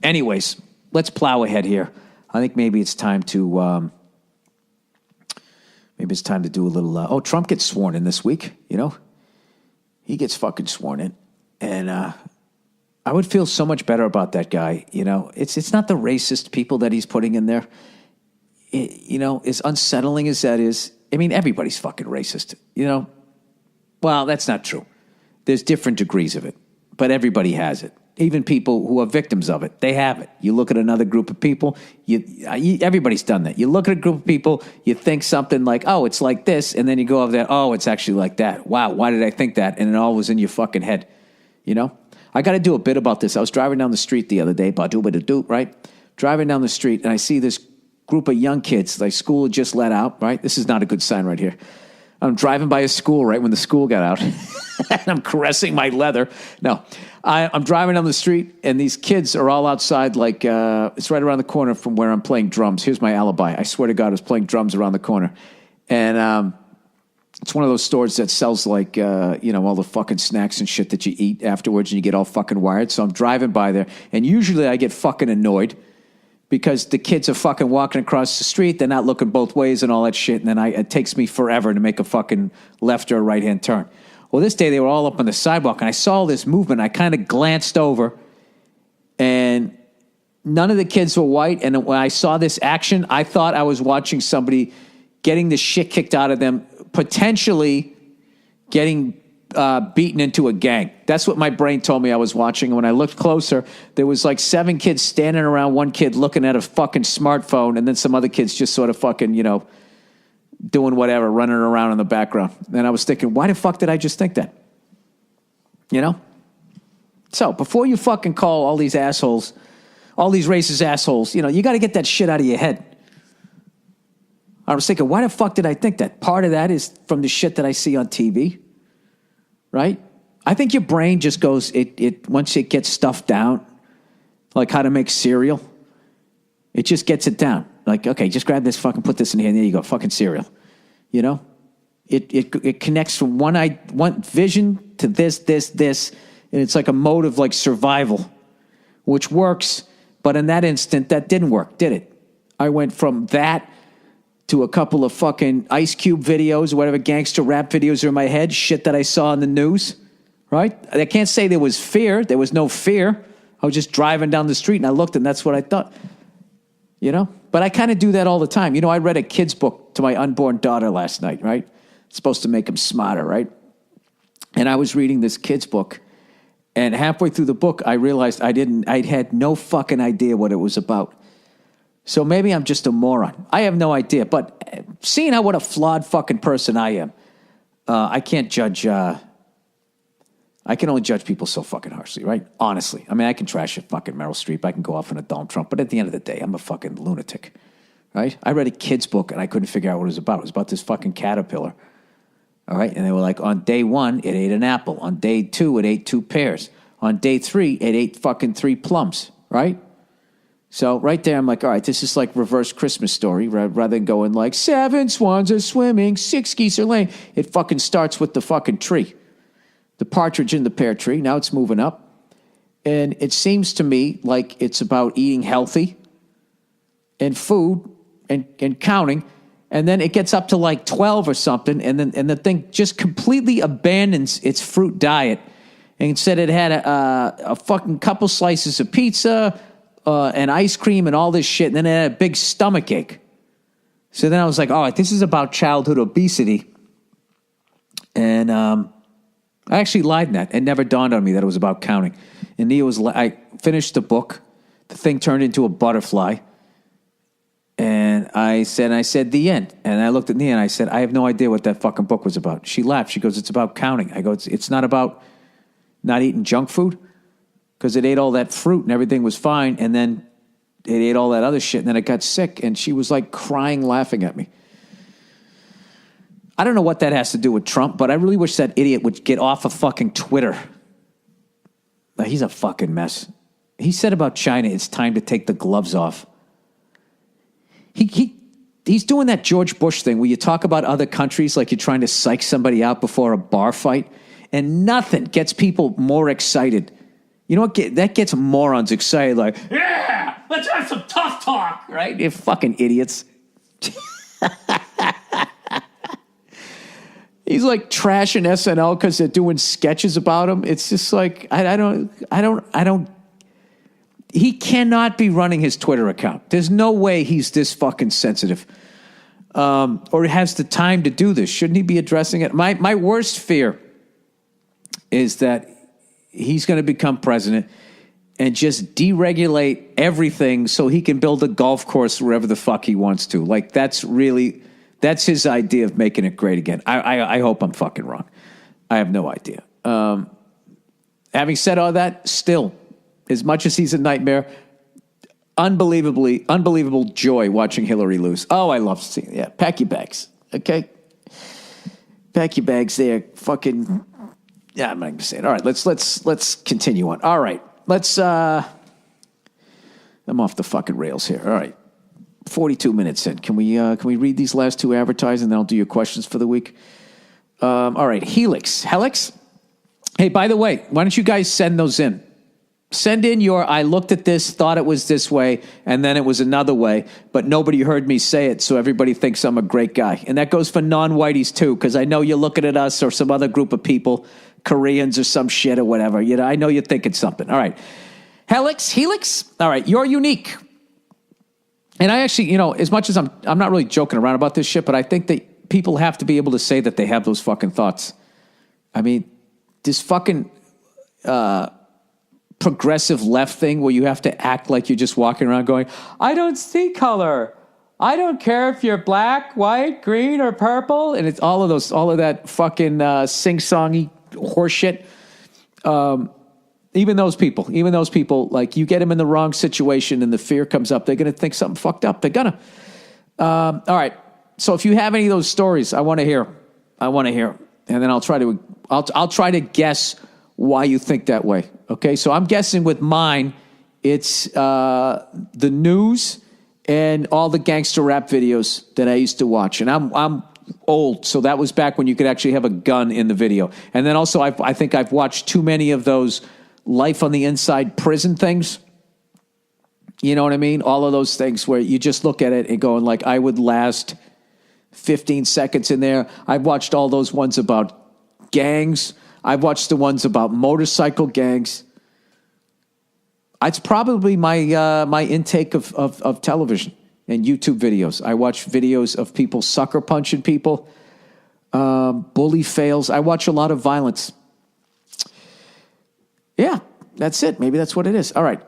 Anyways, let's plow ahead here. I think maybe it's time to do a little. Trump gets sworn in this week. You know, he gets fucking sworn in, and I would feel so much better about that guy. You know, it's not the racist people that he's putting in there. As unsettling as that is, I mean, everybody's fucking racist. You know, well, that's not true. There's different degrees of it, but everybody has it. Even people who are victims of it, they have it. You look at another group of people, everybody's done that. You look at a group of people, you think something like, oh, it's like this, and then you go over there, oh, it's actually like that. Wow, why did I think that? And it all was in your fucking head, you know? I got to do a bit about this. I was driving down the street the other day, right? Driving down the street, and I see this group of young kids, like school had just let out, right? This is not a good sign right here. I'm driving by a school right when the school got out, and I'm caressing my leather. No, I'm driving down the street, and these kids are all outside, like, it's right around the corner from where I'm playing drums. Here's my alibi. I swear to God, I was playing drums around the corner. And it's one of those stores that sells, like, all the fucking snacks and shit that you eat afterwards, and you get all fucking wired. So I'm driving by there, and usually I get fucking annoyed because the kids are fucking walking across the street. They're not looking both ways and all that shit. And then it takes me forever to make a fucking left or a right-hand turn. Well, this day they were all up on the sidewalk, and I saw this movement. I kind of glanced over, and none of the kids were white. And when I saw this action, I thought I was watching somebody getting the shit kicked out of them, potentially getting beaten into a gang. That's what my brain told me I was watching. And when I looked closer, there was like 7 kids standing around one kid looking at a fucking smartphone, and then some other kids just sort of fucking, doing whatever, running around in the background. And I was thinking, why the fuck did I just think that? You know? So before you fucking call all these assholes, all these racist assholes, you got to get that shit out of your head. I was thinking, why the fuck did I think that? Part of that is from the shit that I see on TV. Right? I think your brain just goes, once it gets stuff down, like how to make cereal, it just gets it down. Like, okay, just grab this fucking, put this in here, and there you go, fucking cereal. You know? It connects from one vision to this, and it's like a mode of like survival, which works, but in that instant, that didn't work, did it? I went from that to a couple of fucking Ice Cube videos, or whatever gangster rap videos are in my head, shit that I saw in the news, right? I can't say there was fear. There was no fear. I was just driving down the street, and I looked, and that's what I thought, But I kind of do that all the time. I read a kid's book to my unborn daughter last night, right? It's supposed to make him smarter, right? And I was reading this kid's book, and halfway through the book, I realized I had no fucking idea what it was about. So maybe I'm just a moron. I have no idea. But seeing what a flawed fucking person I am, I can't judge. I can only judge people so fucking harshly, right? Honestly. I mean, I can trash a fucking Meryl Streep. I can go off on a Donald Trump. But at the end of the day, I'm a fucking lunatic, right? I read a kid's book, and I couldn't figure out what it was about. It was about this fucking caterpillar, all right? And they were like, on day 1, it ate an apple. On day 2, it ate 2 pears. On day 3, it ate fucking 3 plums, right? So right there, I'm like, all right, this is like reverse Christmas Story, rather than going like 7 swans are swimming, 6 geese are laying. It fucking starts with the fucking tree, the partridge in the pear tree. Now it's moving up. And it seems to me like it's about eating healthy and food and counting. And then it gets up to like 12 or something. And the thing just completely abandons its fruit diet. And instead it had a fucking couple slices of pizza, and ice cream and all this shit, and then it had a big stomach ache. So then I was like, all right, this is about childhood obesity. And I actually lied in that. It never dawned on me that it was about counting. And I finished the book. The thing turned into a butterfly. And I said, the end. And I looked at Nia and I said, I have no idea what that fucking book was about. She laughed. She goes, it's about counting. I go, it's not about not eating junk food. Because it ate all that fruit and everything was fine, and then it ate all that other shit, and then it got sick, and she was like crying, laughing at me. I don't know what that has to do with Trump, but I really wish that idiot would get off of fucking Twitter. He's a fucking mess. He said about China, it's time to take the gloves off. He's doing that George Bush thing where you talk about other countries like you're trying to psych somebody out before a bar fight, and nothing gets people more excited. You know what? That gets morons excited. Like, yeah, let's have some tough talk, right? You fucking idiots. He's like trashing SNL because they're doing sketches about him. It's just like I don't. He cannot be running his Twitter account. There's no way he's this fucking sensitive, or has the time to do this. Shouldn't he be addressing it? My worst fear is that he's going to become president and just deregulate everything so he can build a golf course wherever the fuck he wants to. Like, that's his idea of making it great again. I hope I'm fucking wrong. I have no idea. Having said all that, still, as much as he's a nightmare, unbelievable joy watching Hillary lose. Oh, I love seeing it. Yeah, pack your bags, okay? Pack your bags there. Fucking, yeah, I'm not going to say it. All right, let's continue on. All right, I'm off the fucking rails here. All right. 42 minutes in. Can we read these last two advertisements and then I'll do your questions for the week? All right. Helix. Hey, by the way, why don't you guys send those in? Send in your, I looked at this, thought it was this way, and then it was another way, but nobody heard me say it, so everybody thinks I'm a great guy. And that goes for non-whiteys too, because I know you're looking at us or some other group of people, Koreans or some shit or whatever. You know, I know you're thinking something. All right. Helix. All right. You're unique. And I actually, as much as I'm not really joking around about this shit, but I think that people have to be able to say that they have those fucking thoughts. I mean, this fucking progressive left thing where you have to act like you're just walking around going, I don't see color. I don't care if you're black, white, green, or purple. And it's all of that fucking sing-songy horseshit. Even those people, like, you get them in the wrong situation and the fear comes up, they're going to think something fucked up. They're going to. All right. So if you have any of those stories, I want to hear. And then I'll try to guess why you think that way. Okay. So I'm guessing with mine, it's the news and all the gangster rap videos that I used to watch. And I'm old, so that was back when you could actually have a gun in the video. And then also, I think I've watched too many of those life on the inside prison things. You know what I mean? All of those things where you just look at it and going like, I would last 15 seconds in there. I've watched all those ones about gangs. I've watched the ones about motorcycle gangs. It's probably my intake of television and YouTube videos. I watch videos of people sucker punching people, bully fails. I watch a lot of violence. Yeah, that's it. Maybe that's what it is. All right.